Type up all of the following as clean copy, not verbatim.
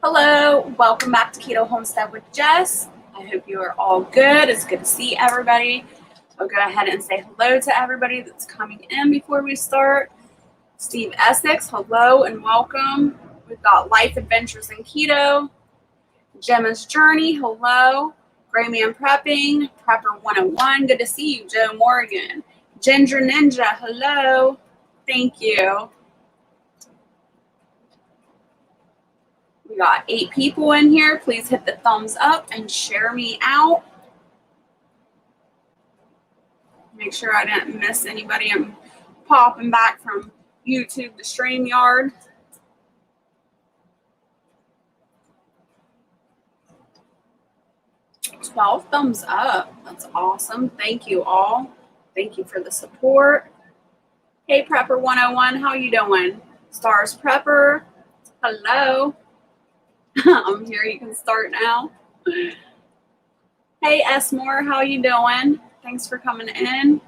Hello, welcome back to Keto Homestead with Jess. I hope you are all good. It's good to see everybody. I'll go ahead and say hello to everybody that's coming in before we start. Steve Essex, hello and welcome. We've got Life Adventures in Keto. Gemma's Journey, hello. Gray Man Prepping, Prepper 101, good to see you. Joe Morgan. Ginger Ninja, hello. Thank you. We got 8 people in here. Please hit the thumbs up and share me out. Make sure I didn't miss anybody. I'm popping back from YouTube to StreamYard. $12 thumbs up. That's awesome. Thank you all. Thank you for the support. Hey, Prepper 101, how you doing? Stars Prepper, hello. I'm here. You can start now. Hey, S. Moore, how you doing? Thanks for coming in.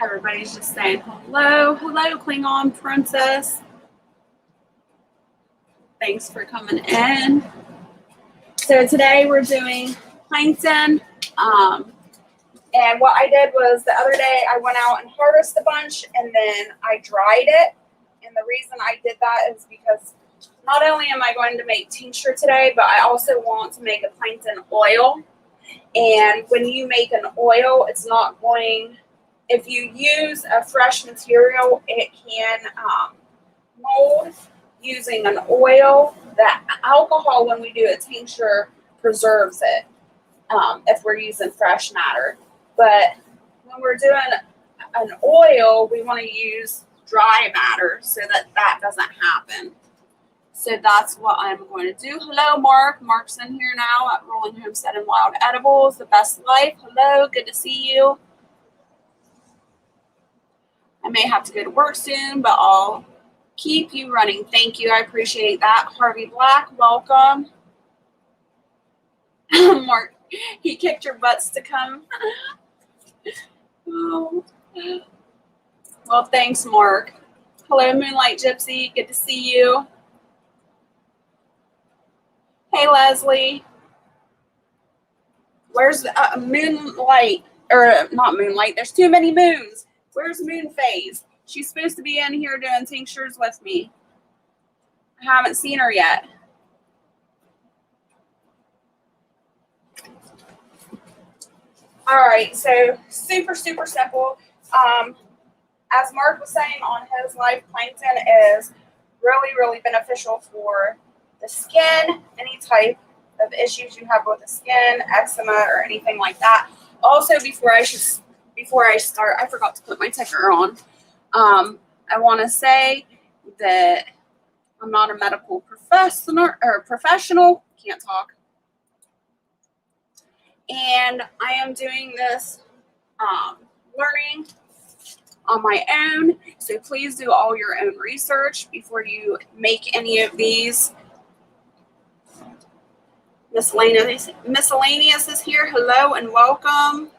Everybody's just saying hello. Hello, Klingon Princess. Thanks for coming in. So today we're doing Plantain. And what I did was the other day I went out and harvested a bunch and then I dried it. And the reason I did that is because not only am I going to make tincture today, but I also want to make a plantain oil. And when you make an oil, it's not going, if you use a fresh material, it can mold. Using an oil, that alcohol, when we do a tincture, preserves it if we're using fresh matter. But when we're doing an oil, we want to use dry matter so that that doesn't happen. So that's what I'm going to do. Hello, Mark. Mark's in here now at Rolling Homestead and Wild Edibles, The Best Life. Hello, good to see you. I may have to go to work soon, but I'll keep you running. Thank you. I appreciate that. Harvey Black, welcome. Mark, he kicked your butts to come. Oh. Well, thanks, Mark. Hello, Moonlight Gypsy. Good to see you. Hey, Leslie. Where's Moonlight? Or not Moonlight. There's too many moons. Where's Moonphase? She's supposed to be in here doing tinctures with me. I haven't seen her yet. All right, so super simple. As Mark was saying on his live, Plantain is really beneficial for the skin, any type of issues you have with the skin, eczema, or anything like that. Also, before I start, I forgot to put my ticker on. I want to say that I'm not a medical professional. Can't talk. And I am doing this learning on my own. So please do all your own research before you make any of these. Miscellaneous is here. Hello and welcome.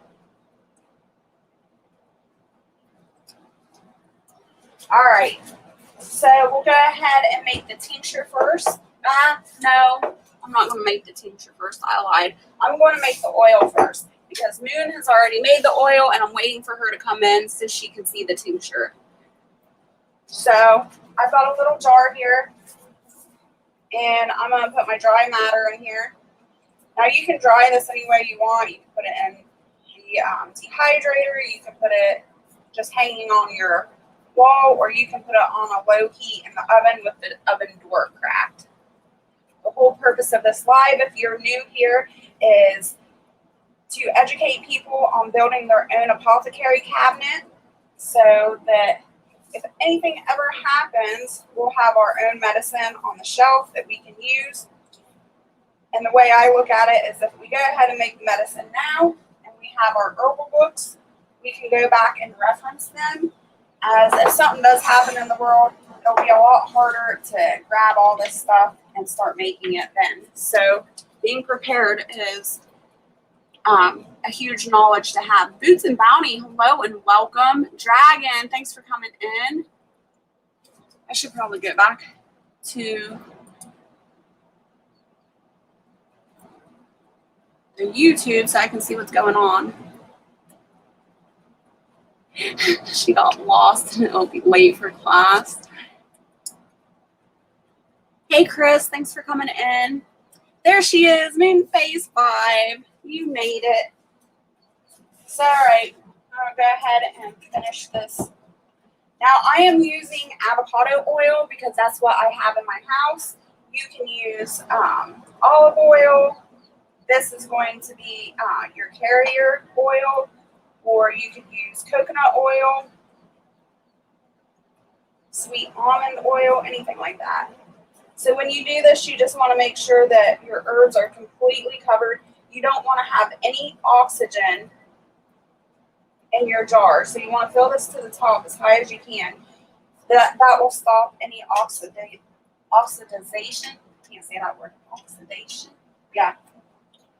All right. So we'll go ahead and make the tincture first. No, I'm not going to make the tincture first. I lied. I'm going to make the oil first because Moon has already made the oil and I'm waiting for her to come in so she can see the tincture. So I've got a little jar here and I'm going to put my dry matter in here. Now you can dry this any way you want. You can put it in the dehydrator. You can put it just hanging on your wall, or you can put it on a low heat in the oven with the oven door cracked. The whole purpose of this live, if you're new here, is to educate people on building their own apothecary cabinet so that if anything ever happens, we'll have our own medicine on the shelf that we can use. And the way I look at it is if we go ahead and make medicine now and we have our herbal books, we can go back and reference them. As if something does happen in the world, it'll be a lot harder to grab all this stuff and start making it then. So being prepared is a a huge knowledge to have. Boots and Bounty, hello and welcome. Dragon, thanks for coming in. I should probably get back to the YouTube so I can see what's going on. She got lost and it'll be late for class. Hey Chris, thanks for coming in. There she is, Moon Phase 5. You made it. So, all right, I'll go ahead and finish this. Now, I am using avocado oil because that's what I have in my house. You can use olive oil. This is going to be your carrier oil, or you could use coconut oil, sweet almond oil, anything like that. So when you do this, you just want to make sure that your herbs are completely covered. You don't want to have any oxygen in your jar. So you want to fill this to the top as high as you can. That will stop any oxidation. Can't say that word. Oxidation. Yeah.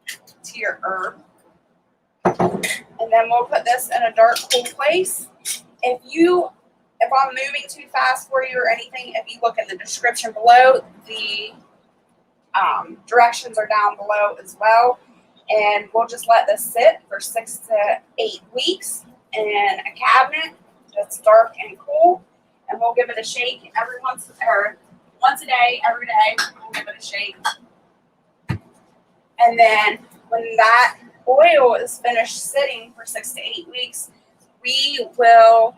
To your herb. And then we'll put this in a dark, cool place. If I'm moving too fast for you or anything, if you look in the description below, the directions are down below as well. And we'll just let this sit for 6 to 8 weeks in a cabinet that's dark and cool. And we'll give it a shake once a day, every day. We'll give it a shake. And then when that oil is finished sitting for 6 to 8 weeks, we will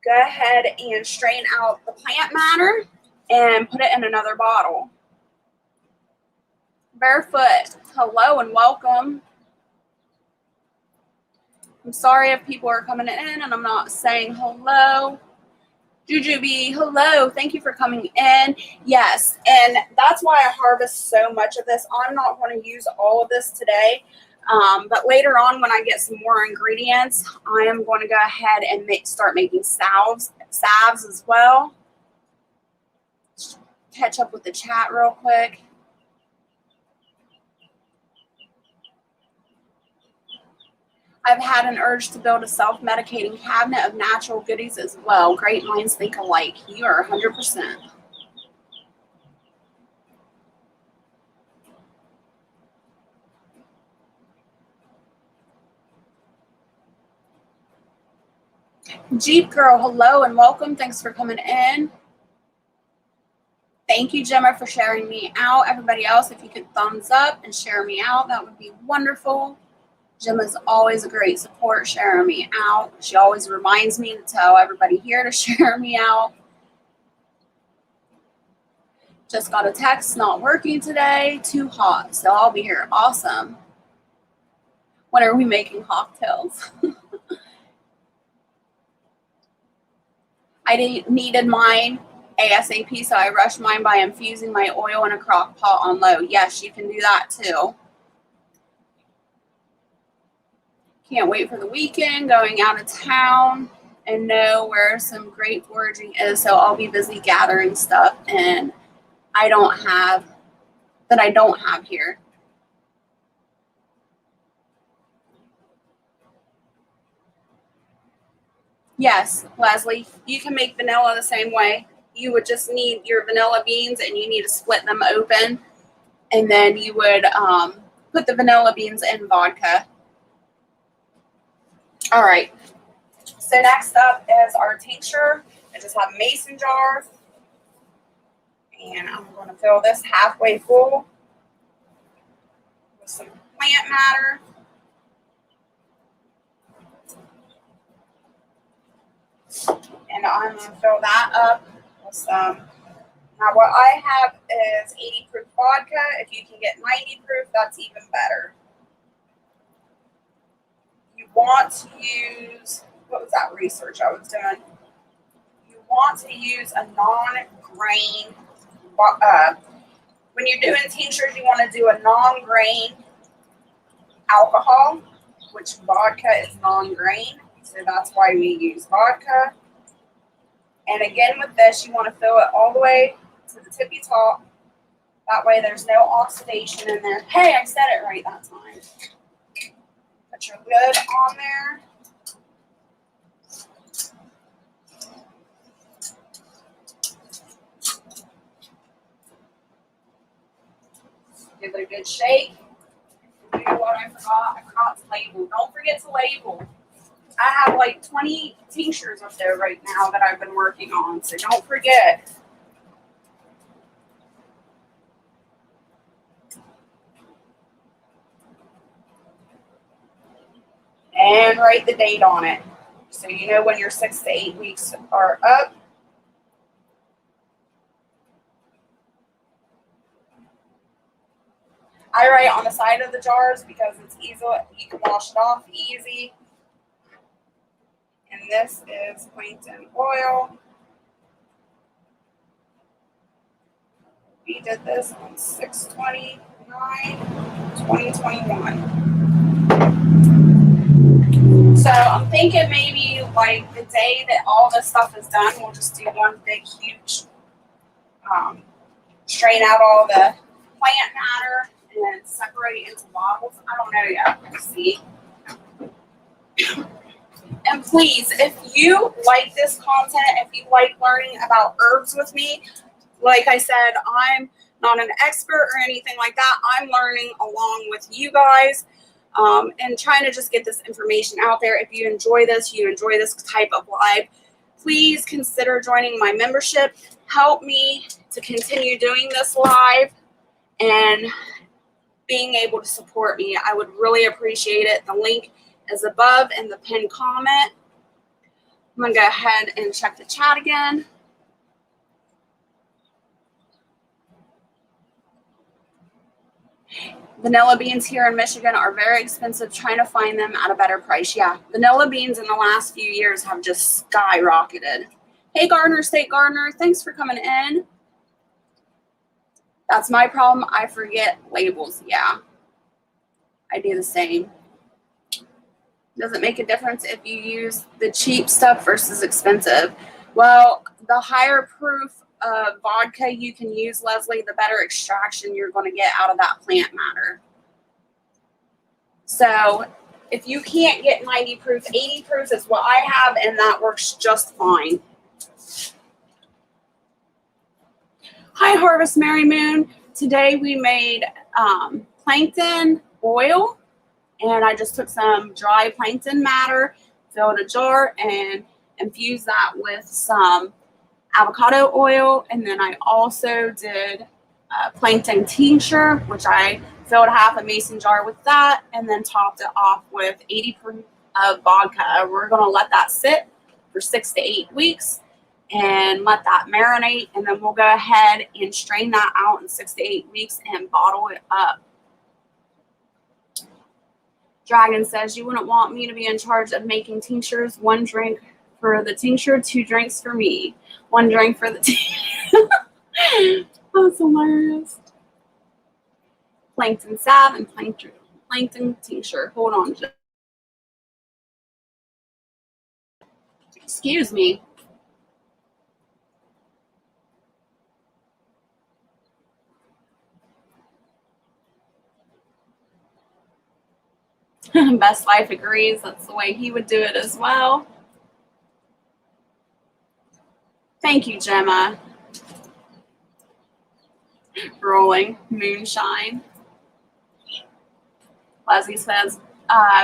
go ahead and strain out the plant matter and put it in another bottle. Barefoot, hello and welcome. I'm sorry if people are coming in and I'm not saying hello. Jujubee, hello. Thank you for coming in. Yes, and that's why I harvest so much of this. I'm not going to use all of this today, but later on when I get some more ingredients, I am going to go ahead and start making salves as well. Catch up with the chat real quick. I've had an urge to build a self-medicating cabinet of natural goodies as well. Great minds think alike. You are 100%. Jeep Girl, hello and welcome. Thanks for coming in. Thank you, Gemma, for sharing me out. Everybody else, if you could thumbs up and share me out, that would be wonderful. Gemma's always a great support, sharing me out. She always reminds me to tell everybody here to share me out. Just got a text, not working today, too hot, so I'll be here. Awesome. When are we making cocktails? I needed mine ASAP, so I rushed mine by infusing my oil in a crock pot on low. Yes, you can do that too. Can't wait for the weekend, going out of town and know where some great foraging is. So I'll be busy gathering stuff and I don't have here. Yes, Leslie, you can make vanilla the same way. You would just need your vanilla beans and you need to split them open. And then you would put the vanilla beans in vodka. All right. So next up is our tincture. I just have mason jars. And I'm going to fill this halfway full with some plant matter. And I'm going to fill that up with some. Now what I have is 80 proof vodka. If you can get 90 proof, that's even better. You want to use, what was that research I was doing? You want to use a non-grain, when you're doing tinctures, you want to do a non-grain alcohol, which vodka is non-grain. So that's why we use vodka. And again with this, you want to fill it all the way to the tippy top. That way there's no oxidation in there. Hey, I said it right that time. Put your lid on there. Give it a good shake. You know what I forgot? I forgot to label. Don't forget to label. I have like 20 tinctures up there right now that I've been working on, so don't forget. And write the date on it, so you know when your 6 to 8 weeks are up. I write on the side of the jars because it's easy. You can wash it off easy. And this is Plantain oil. We did this on 6/29/2021. So I'm thinking maybe like the day that all this stuff is done, we'll just do one big huge strain out all the plant matter and separate into bottles. I don't know yet. We'll see. And please, if you like this content, if you like learning about herbs with me, like I said, I'm not an expert or anything like that. I'm learning along with you guys and trying to just get this information out there. If you enjoy this type of live, please consider joining my membership. Help me to continue doing this live and being able to support me. I would really appreciate it. The link is above in the pinned comment. I'm going to go ahead and check the chat again. Vanilla beans here in Michigan are very expensive. Trying to find them at a better price. Yeah, vanilla beans in the last few years have just skyrocketed. Hey, Gardner State Gardener, thanks for coming in. That's my problem. I forget labels. Yeah, I do the same. Does it make a difference if you use the cheap stuff versus expensive? Well, the higher proof of vodka you can use, Leslie, the better extraction you're going to get out of that plant matter. So if you can't get 90 proof, 80 proof is what I have, and that works just fine. Hi, Harvest Mary Moon. Today we made plankton oil, and I just took some dry plankton matter, filled a jar, and infused that with some avocado oil. And then I also did plankton tincture, which I filled half a mason jar with that, and then topped it off with 80 proof of vodka. We're going to let that sit for 6 to 8 weeks and let that marinate, and then we'll go ahead and strain that out in 6 to 8 weeks and bottle it up. Dragon says, you wouldn't want me to be in charge of making tinctures. 1 drink for the tincture, 2 drinks for me. 1 drink for the tincture. That's hilarious. Plankton salve and plankton tincture. Hold on. Excuse me. Best Life agrees. That's the way he would do it as well. Thank you, Gemma. Rolling moonshine. Leslie says,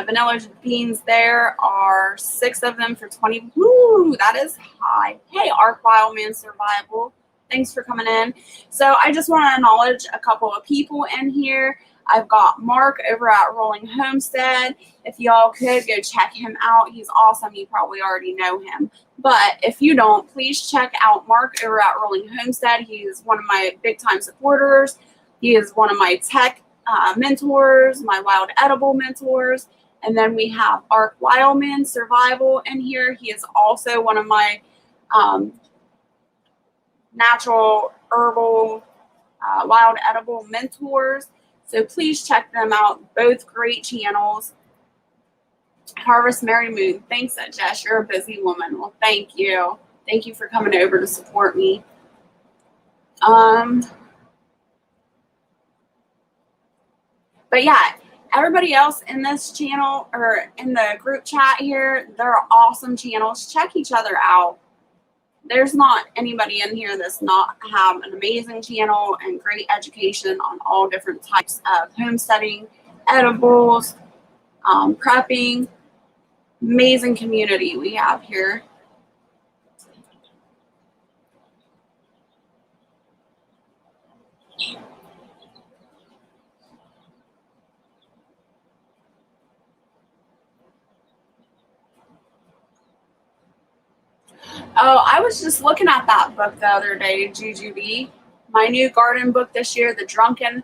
vanilla beans there are 6 of them for 20. Woo, that is high. Hey, Arc Wildman Survival. Thanks for coming in. So I just want to acknowledge a couple of people in here. I've got Mark over at Rolling Homestead. If y'all could go check him out. He's awesome. You probably already know him. But if you don't, please check out Mark over at Rolling Homestead. He is one of my big time supporters. He is one of my tech mentors, my wild edible mentors. And then we have Arc Wildman Survival in here. He is also one of my natural herbal wild edible mentors. So please check them out. Both great channels. Harvest Mary Moon. Thanks, Jess. You're a busy woman. Well, thank you. Thank you for coming over to support me. But yeah, Everybody else in this channel or in the group chat here, they're awesome channels. Check each other out. There's not anybody in here that's not have an amazing channel and great education on all different types of homesteading, edibles, prepping. Amazing community we have here. Oh, I was just looking at that book the other day, Jujube. My new garden book this year, The Drunken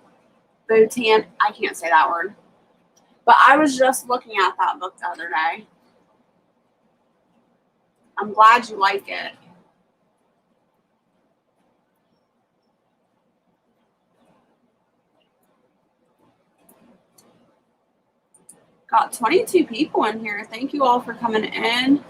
Botan. I can't say that word. But I was just looking at that book the other day. I'm glad you like it. Got 22 people in here. Thank you all for coming in.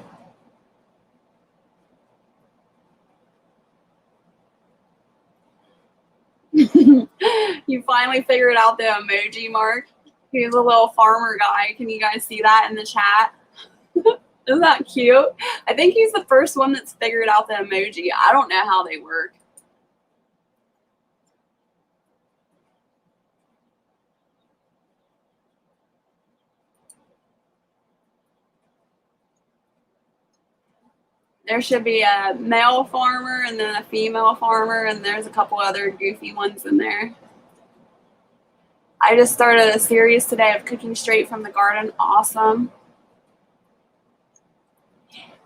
You finally figured out the emoji, Mark. He's a little farmer guy. Can you guys see that in the chat? Isn't that cute? I think he's the first one that's figured out the emoji. I don't know how they work. There should be a male farmer and then a female farmer, and there's a couple other goofy ones in there. I just started a series today of cooking straight from the garden. Awesome.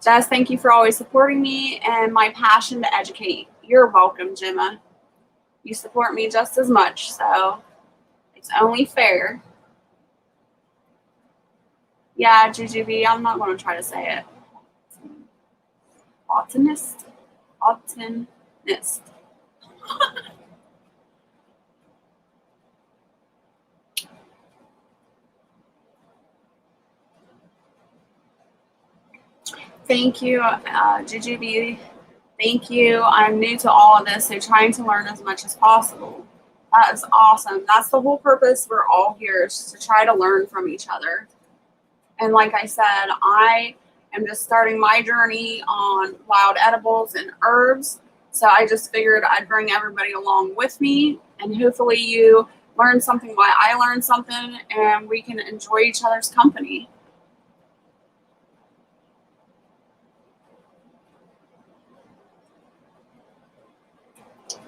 Jess, thank you for always supporting me and my passion to educate. You're welcome, Gemma. You support me just as much, so it's only fair. Yeah, Jujube, I'm not going to try to say it. Botanist. Thank you, Jujube. Thank you. I'm new to all of this, so trying to learn as much as possible. That is awesome. That's the whole purpose. We're all here is to try to learn from each other. And like I said, I am just starting my journey on wild edibles and herbs. So I just figured I'd bring everybody along with me, and hopefully you learn something while I learn something, and we can enjoy each other's company.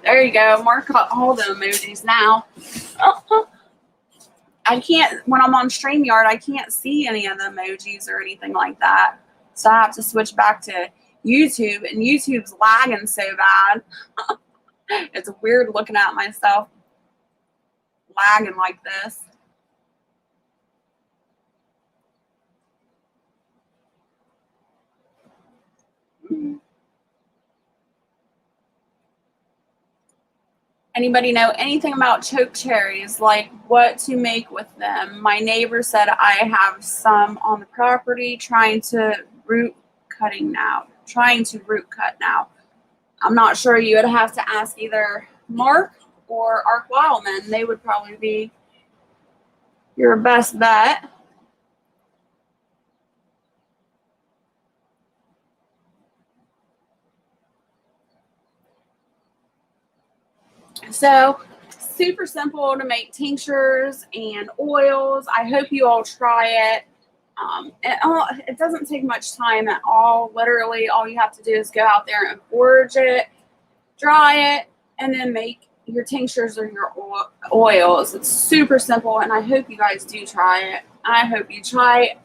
There you go. Mark all the emojis now. I can't, when I'm on StreamYard, I can't see any of the emojis or anything like that. So I have to switch back to YouTube, and YouTube's lagging so bad. It's weird looking at myself lagging like this. Anybody know anything about choke cherries, like what to make with them? My neighbor said I have some on the property trying to root cut now. I'm not sure. You would have to ask either Mark or Ark Wildman. They would probably be your best bet. So super simple to make tinctures and oils. I hope you all try it. It doesn't take much time at all. Literally, all you have to do is go out there and forage it, dry it, and then make your tinctures or your oils. It's super simple, and I hope you guys do try it. I hope you try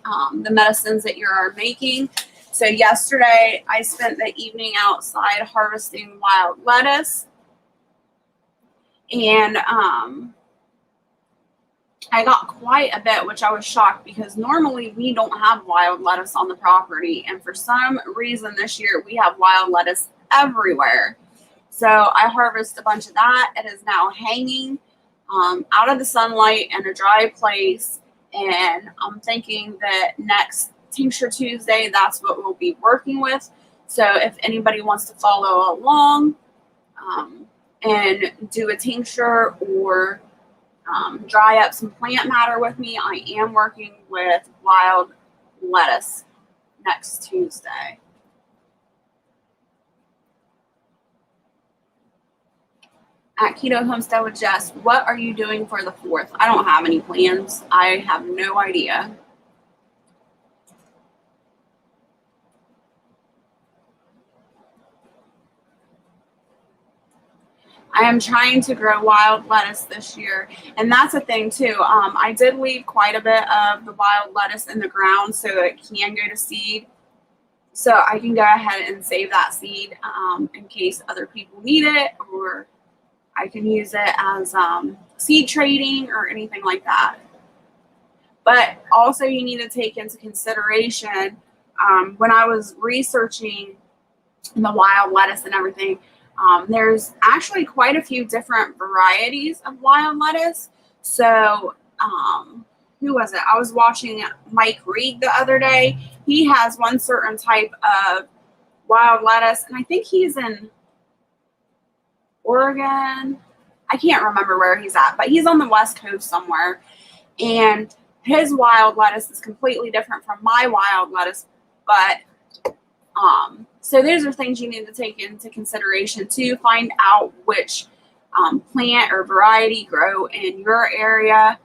the medicines that you're making. So yesterday, I spent the evening outside harvesting wild lettuce. And I got quite a bit, which I was shocked because normally we don't have wild lettuce on the property. And for some reason this year, we have wild lettuce everywhere. So I harvested a bunch of that. It is now hanging out of the sunlight in a dry place. And I'm thinking that next Tincture Tuesday, that's what we'll be working with. So if anybody wants to follow along and do a tincture or dry up some plant matter with me. I am working with wild lettuce next Tuesday. At Keto Homestead with Jess, what are you doing for the 4th? I don't have any plans. I have no idea. I am trying to grow wild lettuce this year, and that's a thing too. I did leave quite a bit of the wild lettuce in the ground so it can go to seed. So I can go ahead and save that seed in case other people need it, or I can use it as seed trading or anything like that. But also you need to take into consideration when I was researching the wild lettuce and everything, there's actually quite a few different varieties of wild lettuce. So, who was it? I was watching Mike Reed the other day. He has one certain type of wild lettuce, and I think he's in Oregon. I can't remember where he's at, but he's on the West Coast somewhere. And his wild lettuce is completely different from my wild lettuce, but so those are things you need to take into consideration to find out which plant or variety grow in your area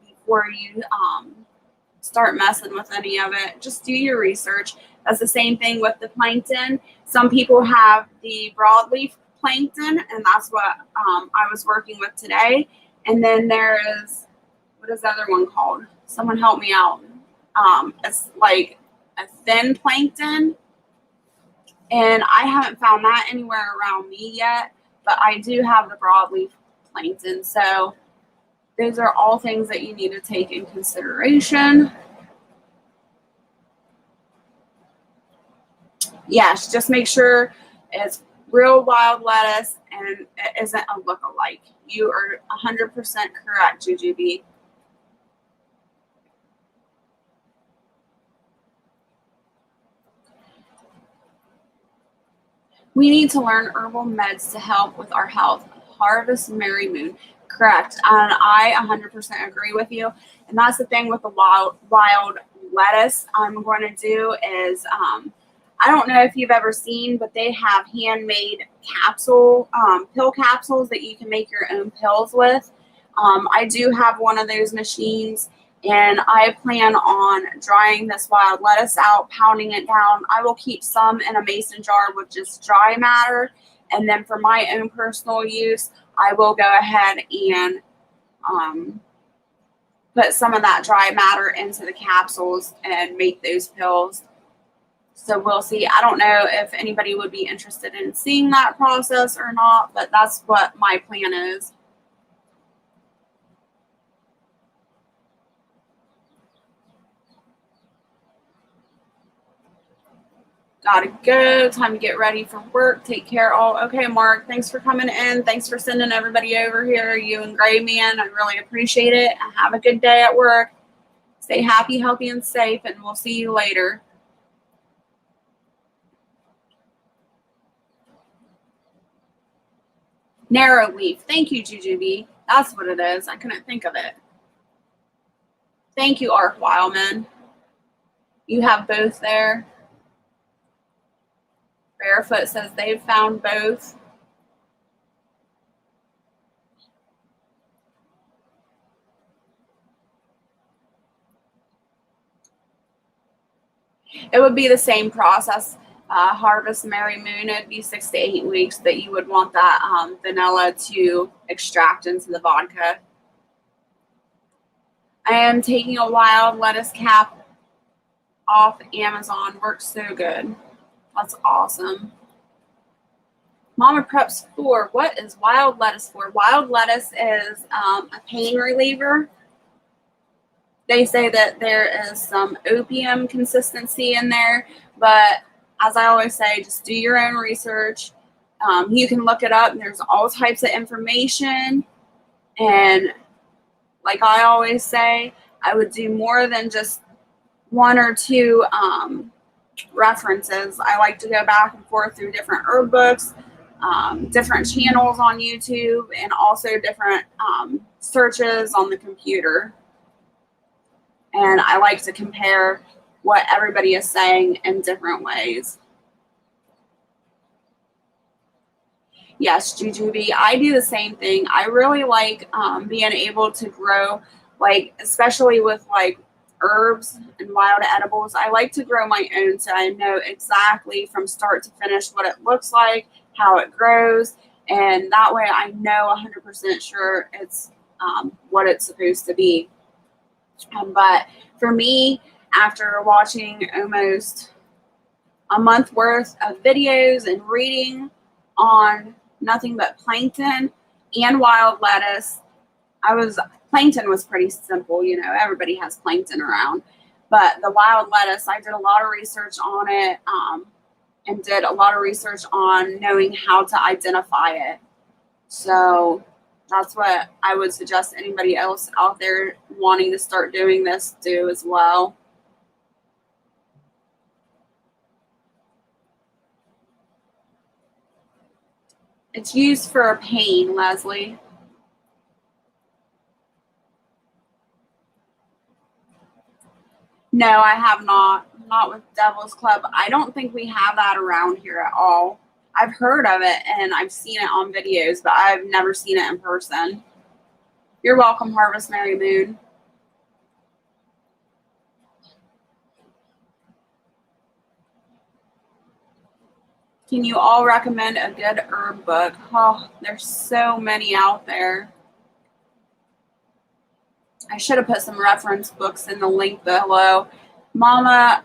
before you start messing with any of it. Just do your research. That's the same thing with the plankton. Some people have the broadleaf plankton, and that's what I was working with today. And then there is, what is the other one called? Someone help me out. It's like a thin plankton. And I haven't found that anywhere around me yet, but I do have the broadleaf plankton. So those are all things that you need to take in consideration. Yes, just make sure it's real wild lettuce and it isn't a look-alike. You are 100% correct, Jujubee. We need to learn herbal meds to help with our health. Harvest Merry Moon. Correct. And I 100% agree with you. And that's the thing with the wild lettuce I'm going to do is, I don't know if you've ever seen, but they have handmade pill capsules that you can make your own pills with. I do have one of those machines. And I plan on drying this wild lettuce out, pounding it down. I will keep some in a mason jar with just dry matter. And then for my own personal use, I will go ahead and put some of that dry matter into the capsules and make those pills. So we'll see. I don't know if anybody would be interested in seeing that process or not, but that's what my plan is. Gotta go. Time to get ready for work. Take care all. Okay, Mark, thanks for coming in. Thanks for sending everybody over here. You and Gray Man, I really appreciate it. And have a good day at work. Stay happy, healthy, and safe, and we'll see you later. Narrow leaf. Thank you, Jujubee. That's what it is. I couldn't think of it. Thank you, Ark Wildman. You have both there. Barefoot says they've found both. It would be the same process. Harvest Merry Moon, it'd be 6 to 8 weeks that you would want that vanilla to extract into the vodka. I am taking a wild lettuce cap off Amazon. Works so good. That's awesome. Mama Preps 4. What is wild lettuce for? Wild lettuce is a pain reliever. They say that there is some opium consistency in there, but as I always say, just do your own research. You can look it up. And there's all types of information. And like I always say, I would do more than just one or two references. I like to go back and forth through different herb books, different channels on YouTube, and also different searches on the computer, and I like to compare what everybody is saying in different ways. Yes, Jujubee, I do the same thing. I really like being able to grow, like, especially with like herbs and wild edibles. I like to grow my own so I know exactly from start to finish what it looks like, how it grows, and that way I know 100% sure it's what it's supposed to be. But for me, after watching almost a month worth of videos and reading on nothing but plankton and wild lettuce, plankton was pretty simple, you know, everybody has plankton around. But the wild lettuce, I did a lot of research on it, and did a lot of research on knowing how to identify it. So that's what I would suggest anybody else out there wanting to start doing this do as well. It's used for pain, Leslie. No, I have not. Not with Devil's Club. I don't think we have that around here at all. I've heard of it and I've seen it on videos, but I've never seen it in person. You're welcome, Harvest Mary Moon. Can you all recommend a good herb book? Oh, there's so many out there. I should have put some reference books in the link below. Mama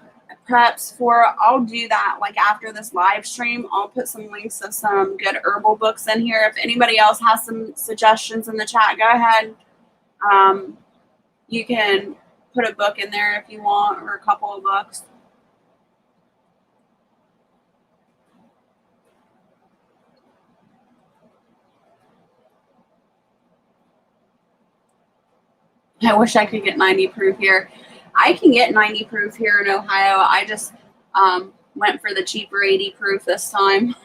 preps for, I'll do that like after this live stream. I'll put some links of some good herbal books in here. If anybody else has some suggestions in the chat, go ahead. You can put a book in there if you want, or a couple of books. I wish I could get 90 proof here. I can get 90 proof here in Ohio. I just went for the cheaper 80 proof this time.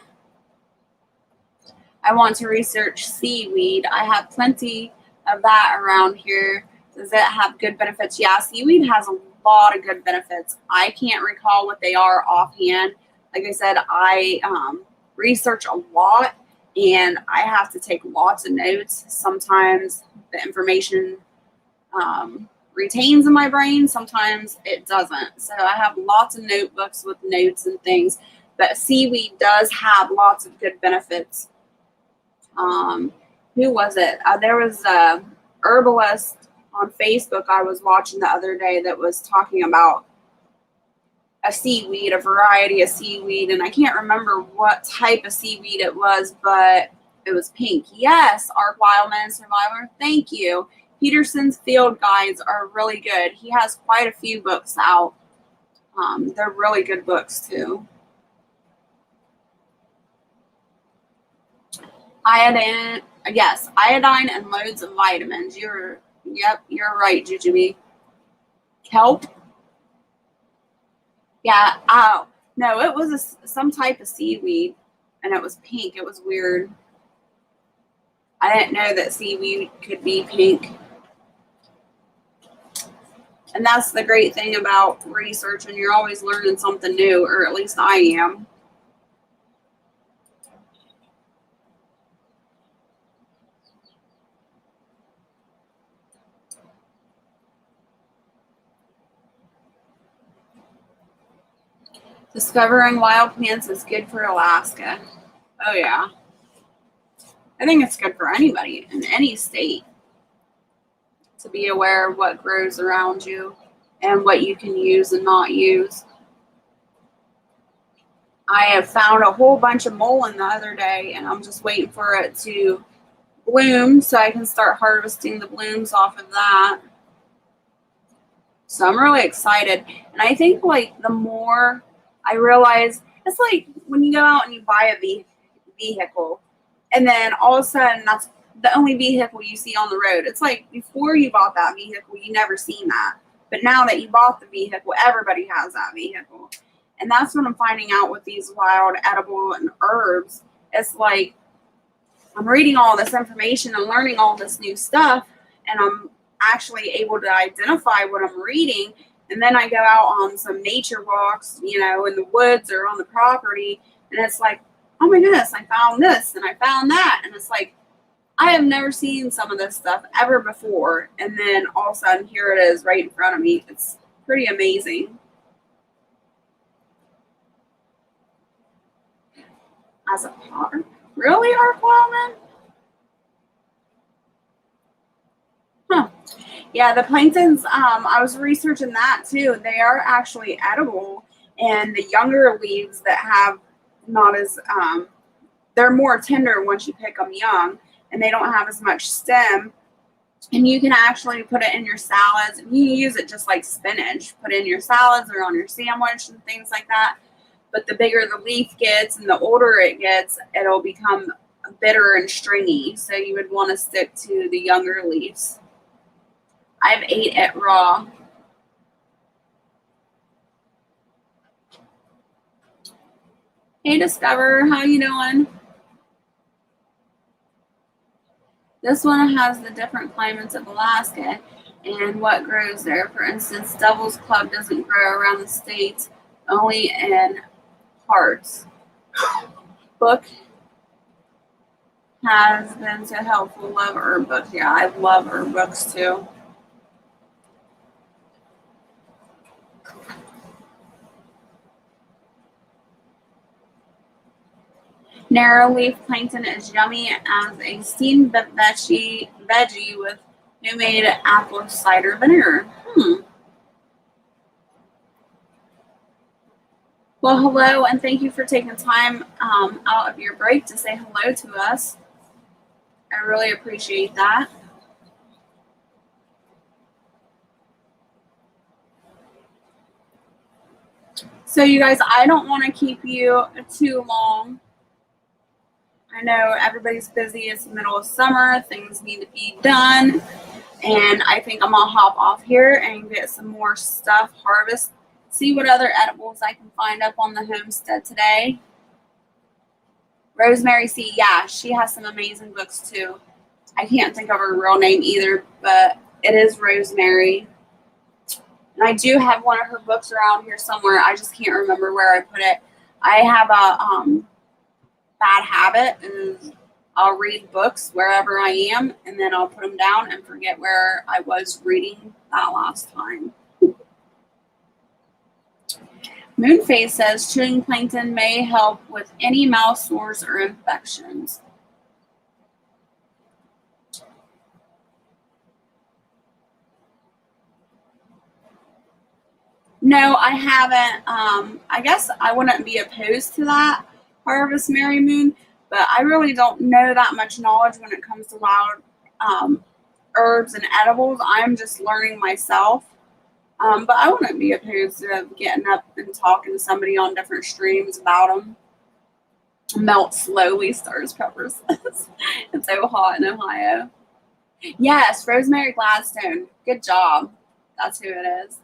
I want to research seaweed. I have plenty of that around here. Does it have good benefits? Yeah, seaweed has a lot of good benefits. I can't recall what they are offhand. Like I said, I research a lot and I have to take lots of notes. Sometimes the information retains in my brain, sometimes it doesn't. So I have lots of notebooks with notes and things, but seaweed does have lots of good benefits. Who was it? There was a herbalist on Facebook I was watching the other day that was talking about a seaweed, a variety of seaweed, and I can't remember what type of seaweed it was, but it was pink. Yes, Ark Wildman Survivor, thank you. Peterson's field guides are really good. He has quite a few books out. They're really good books too. Iodine, yes, iodine and loads of vitamins. You're right, Jujubee. Kelp? Yeah, oh, no, it was some type of seaweed, and it was pink. It was weird. I didn't know that seaweed could be pink. And that's the great thing about research, and you're always learning something new, or at least I am. Discovering wild plants is good for Alaska. Oh, yeah. I think it's good for anybody in any state to be aware of what grows around you and what you can use and not use. I have found a whole bunch of mullein the other day, and I'm just waiting for it to bloom so I can start harvesting the blooms off of that. So I'm really excited. And I think, like, the more I realize, it's like when you go out and you buy a vehicle, and then all of a sudden that's the only vehicle you see on the road. It's like before you bought that vehicle, you never seen that. But now that you bought the vehicle, everybody has that vehicle. And that's what I'm finding out with these wild edible and herbs. It's like I'm reading all this information and learning all this new stuff, and I'm actually able to identify what I'm reading. And then I go out on some nature walks, you know, in the woods or on the property, and it's like, oh my goodness, I found this and I found that. And it's like, I have never seen some of this stuff ever before. And then all of a sudden, here it is right in front of me. It's pretty amazing. As a potter? Really, Arc Wildman? Huh. Yeah, the plantains, I was researching that too. They are actually edible. And the younger leaves that have not as, they're more tender once you pick them young, and they don't have as much stem. And you can actually put it in your salads. And you can use it just like spinach. Put it in your salads or on your sandwich and things like that. But the bigger the leaf gets and the older it gets, it'll become bitter and stringy. So you would want to stick to the younger leaves. I've ate it raw. Hey, Discover, how you doing? This one has the different climates of Alaska and what grows there. For instance, Devil's Club doesn't grow around the states, only in parts. Book has been so helpful. Love herb books. Yeah, I love herb books too. Narrow leaf plankton is yummy as a steamed veggie with homemade apple cider vinegar. Well, hello, and thank you for taking time out of your break to say hello to us. I really appreciate that. So, you guys, I don't want to keep you too long. I know everybody's busy. It's the middle of summer. Things need to be done. And I think I'm going to hop off here and get some more stuff, harvest, see what other edibles I can find up on the homestead today. Rosemary C. Yeah, she has some amazing books too. I can't think of her real name either, but it is Rosemary. And I do have one of her books around here somewhere. I just can't remember where I put it. I have a bad habit, and I'll read books wherever I am, and then I'll put them down and forget where I was reading that last time. Moonface says chewing plankton may help with any mouth sores or infections. No, I haven't. I guess I wouldn't be opposed to that, Harvest Mary Moon, but I really don't know that much knowledge when it comes to wild herbs and edibles. I'm just learning myself. But I wouldn't be opposed to getting up and talking to somebody on different streams about them. Melt slowly, stars peppers. It's so hot in Ohio. Yes, Rosemary Gladstone. Good job. That's who it is.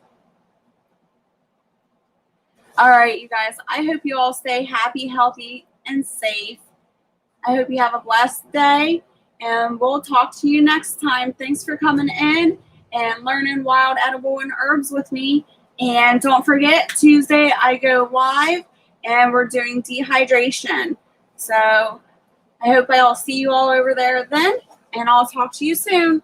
All right, you guys. I hope you all stay happy, healthy, and safe. I hope you have a blessed day, and we'll talk to you next time. Thanks for coming in and learning wild edible and herbs with me. And don't forget, Tuesday I go live, and we're doing dehydration. So I hope I'll see you all over there then, and I'll talk to you soon.